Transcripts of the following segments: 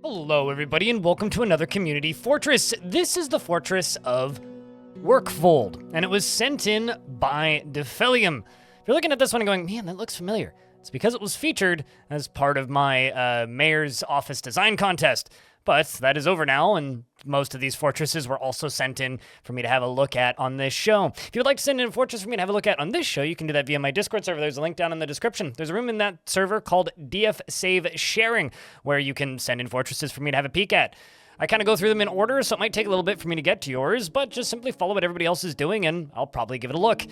Hello everybody and welcome to another community fortress. This is the fortress of Workfold, and it was sent in by diphyllum. If you're looking at this one and going, man, that looks familiar, it's because it was featured as part of my mayor's office design contest. But that is over now, and most of these fortresses were also sent in for me to have a look at on this show. If you would like to send in a fortress for me to have a look at on this show, you can do that via my Discord server. There's a link down in the description. There's a room in that server called DF Save Sharing, where you can send in fortresses for me to have a peek at. I kind of go through them in order, so it might take a little bit for me to get to yours, but just simply follow what everybody else is doing, and I'll probably give it a look.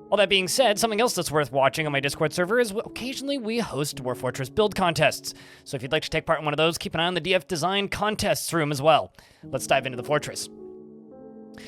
All that being said, something else that's worth watching on my Discord server is occasionally we host Dwarf Fortress build contests. So if you'd like to take part in one of those, keep an eye on the DF Design Contests room as well. Let's dive into the fortress.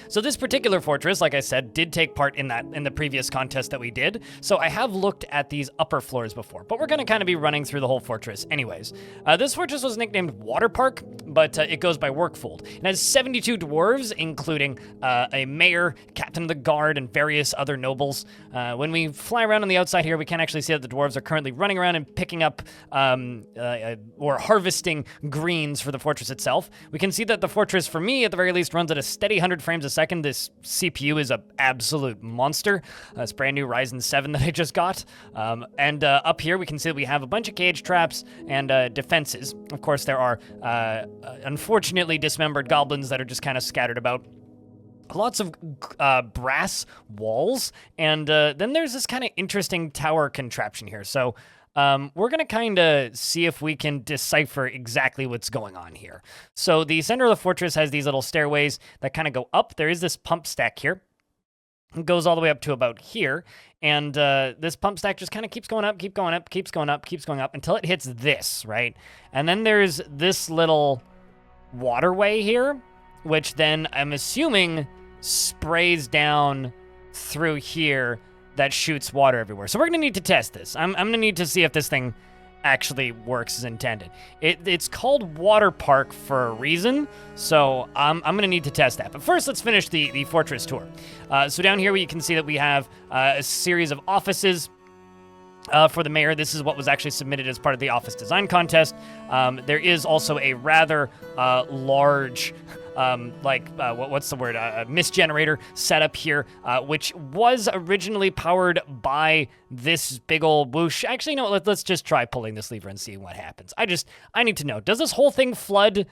So this particular fortress, like I said, did take part in the previous contest that we did. So I have looked at these upper floors before, but we're going to kind of be running through the whole fortress anyways. This fortress was nicknamed Water Park, but it goes by Workfold. It has 72 dwarves, including a mayor, captain of the guard, and various other nobles. When we fly around on the outside here, we can actually see that the dwarves are currently running around and picking up or harvesting greens for the fortress itself. We can see that the fortress, for me, at the very least, runs at a steady 100 frames a second. This CPU is an absolute monster. It's brand new Ryzen 7 that I just got. Up here, we can see that we have a bunch of cage traps and defenses. Of course, there are unfortunately dismembered goblins that are just kind of scattered about. Lots of brass walls, and then there's this kind of interesting tower contraption here. So we're going to kind of see if we can decipher exactly what's going on here. So the center of the fortress has these little stairways that kind of go up. There is this pump stack here. It goes all the way up to about here. And this pump stack just kind of keeps going up, keeps going up until it hits this, right? And then there's this little waterway here, which then I'm assuming sprays down through here that shoots water everywhere. So we're going to need to test this. I'm going to need to see if this thing actually works as intended. It's called Water Park for a reason, so I'm going to need to test that. But first, let's finish the fortress tour. So down here, you can see that we have a series of offices for the mayor. This is what was actually submitted as part of the office design contest. There is also a rather large what's the word? Mist generator set up here, which was originally powered by this big old whoosh. Actually, no, let's just try pulling this lever and see what happens. I need to know, does this whole thing flood?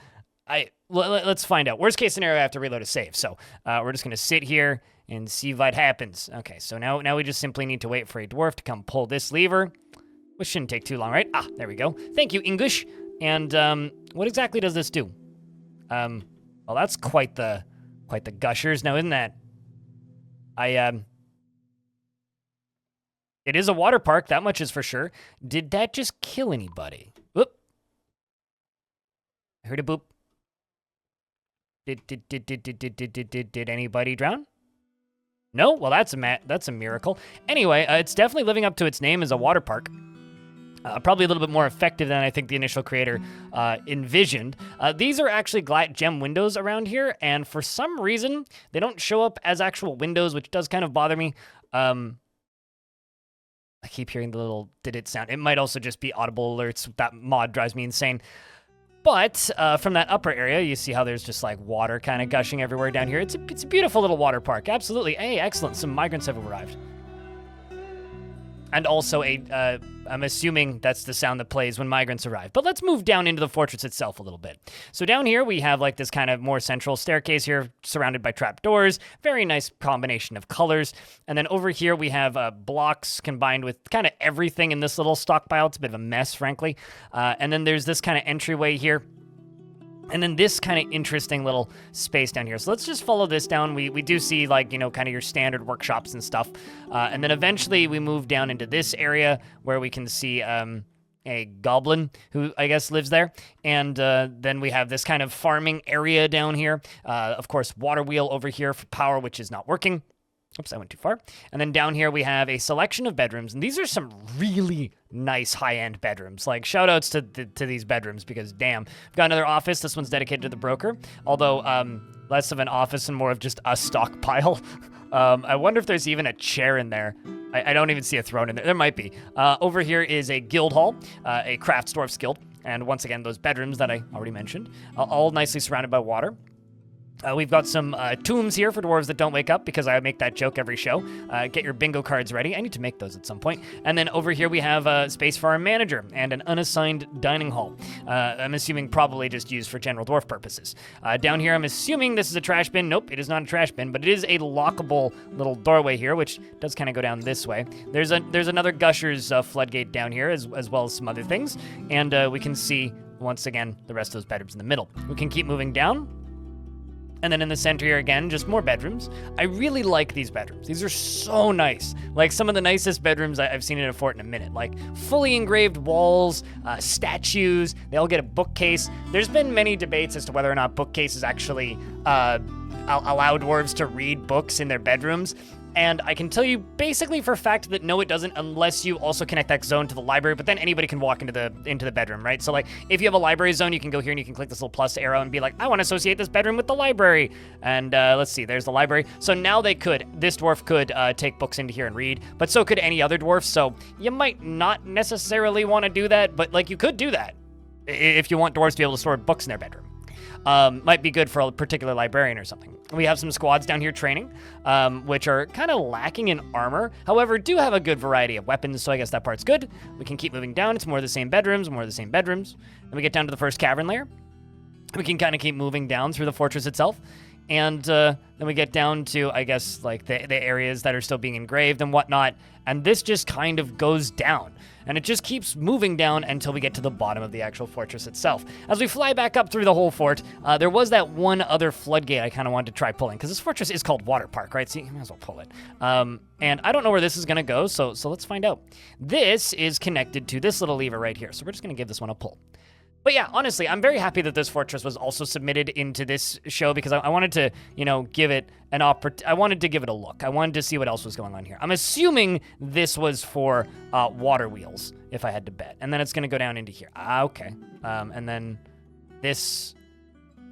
Let's find out. Worst case scenario, I have to reload a save. So we're just going to sit here and see what happens. Okay, so now we just simply need to wait for a dwarf to come pull this lever, which shouldn't take too long, right? Ah, there we go. Thank you, English. And what exactly does this do? Well, that's quite the gushers. Now, isn't that? It is a water park. That much is for sure. Did that just kill anybody? Whoop! I heard a boop. Did anybody drown? No. Well, that's a miracle. Anyway, it's definitely living up to its name as a water park. Probably a little bit more effective than I think the initial creator envisioned. These are actually glass gem windows around here, and for some reason, they don't show up as actual windows, which does kind of bother me. I keep hearing the little did-it sound. It might also just be audible alerts. That mod drives me insane. But from that upper area, you see how there's just like water kind of gushing everywhere down here. It's a beautiful little water park. Absolutely. Hey, excellent. Some migrants have arrived. And also I'm assuming that's the sound that plays when migrants arrive. But let's move down into the fortress itself a little bit. So down here, we have like this kind of more central staircase here, surrounded by trapdoors. Very nice combination of colors. And then over here, we have blocks combined with kind of everything in this little stockpile. It's a bit of a mess, frankly. And then there's this kind of entryway here. And then this kind of interesting little space down here. So let's just follow this down. We do see like, kind of your standard workshops and stuff. And then eventually we move down into this area where we can see a goblin who I guess lives there. And then we have this kind of farming area down here. Of course, water wheel over here for power, which is not working. Oops, I went too far. And then down here we have a selection of bedrooms, and these are some really nice high-end bedrooms. Like, shout-outs to these bedrooms, because damn. We've got another office. This one's dedicated to the broker, although less of an office and more of just a stockpile. I wonder if there's even a chair in there. I don't even see a throne in there. There might be. Over here is a guild hall, a crafts dwarfs guild. And once again, those bedrooms that I already mentioned, all nicely surrounded by water. We've got some tombs here for dwarves that don't wake up, because I make that joke every show. Get your bingo cards ready. I need to make those at some point. And then over here we have space for our manager and an unassigned dining hall. I'm assuming probably just used for general dwarf purposes. Down here I'm assuming this is a trash bin. Nope, it is not a trash bin, but it is a lockable little doorway here, which does kind of go down this way. There's another Gushers floodgate down here, as well as some other things. And we can see, once again, the rest of those bedrooms in the middle. We can keep moving down. And then in the center here again, just more bedrooms. I really like these bedrooms. These are so nice. Like some of the nicest bedrooms I've seen in a fort in a minute. Like fully engraved walls, statues. They all get a bookcase. There's been many debates as to whether or not bookcases actually allow dwarves to read books in their bedrooms. And I can tell you basically for a fact that no, it doesn't, unless you also connect that zone to the library, but then anybody can walk into the bedroom, right? So like if you have a library zone, you can go here and you can click this little plus arrow and be like, I want to associate this bedroom with the library. And let's see, there's the library. So now this dwarf could take books into here and read, but so could any other dwarf. So you might not necessarily want to do that, but like you could do that if you want dwarves to be able to store books in their bedroom. Might be good for a particular librarian or something. We have some squads down here training, which are kind of lacking in armor. However, do have a good variety of weapons, so I guess that part's good. We can keep moving down. It's more of the same bedrooms, more of the same bedrooms. Then we get down to the first cavern layer. We can kind of keep moving down through the fortress itself. And then we get down to, I guess, like the areas that are still being engraved and whatnot. And this just kind of goes down. And it just keeps moving down until we get to the bottom of the actual fortress itself. As we fly back up through the whole fort, there was that one other floodgate I kind of wanted to try pulling, because this fortress is called Water Park, right? So you might as well pull it. And I don't know where this is going to go, so let's find out. This is connected to this little lever right here, so we're just going to give this one a pull. But yeah, honestly, I'm very happy that this fortress was also submitted into this show, because I wanted to, give it I wanted to give it a look. I wanted to see what else was going on here. I'm assuming this was for water wheels, if I had to bet. And then it's going to go down into here. Okay. And then this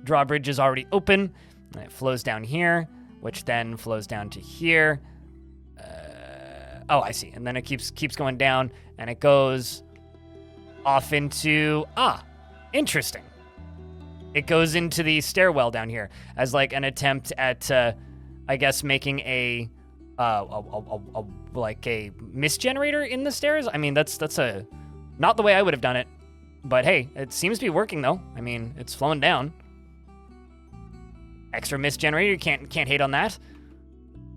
drawbridge is already open. And it flows down here, which then flows down to here. Oh, I see. And then it keeps going down, and it goes off into... Interesting. It goes into the stairwell down here as like an attempt at, I guess, making a mist generator in the stairs. I mean, that's not the way I would have done it, but hey, it seems to be working though. I mean, it's flowing down. Extra mist generator, you can't hate on that.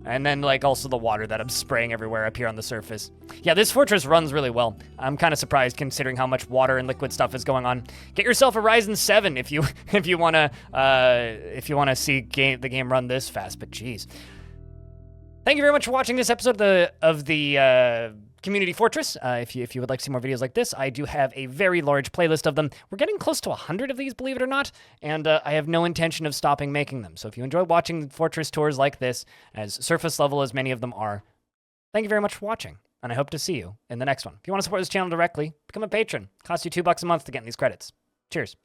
And then, like, also the water that I'm spraying everywhere up here on the surface. Yeah, this fortress runs really well. I'm kind of surprised considering how much water and liquid stuff is going on. Get yourself a Ryzen 7 if you wanna see the game run this fast. But geez, thank you very much for watching this episode of the Community Fortress. If you would like to see more videos like this, I do have a very large playlist of them. We're getting close to 100 of these, believe it or not, and I have no intention of stopping making them. So if you enjoy watching fortress tours like this, as surface level as many of them are, thank you very much for watching, and I hope to see you in the next one. If you want to support this channel directly, become a patron. It costs you $2 a month to get in these credits. Cheers.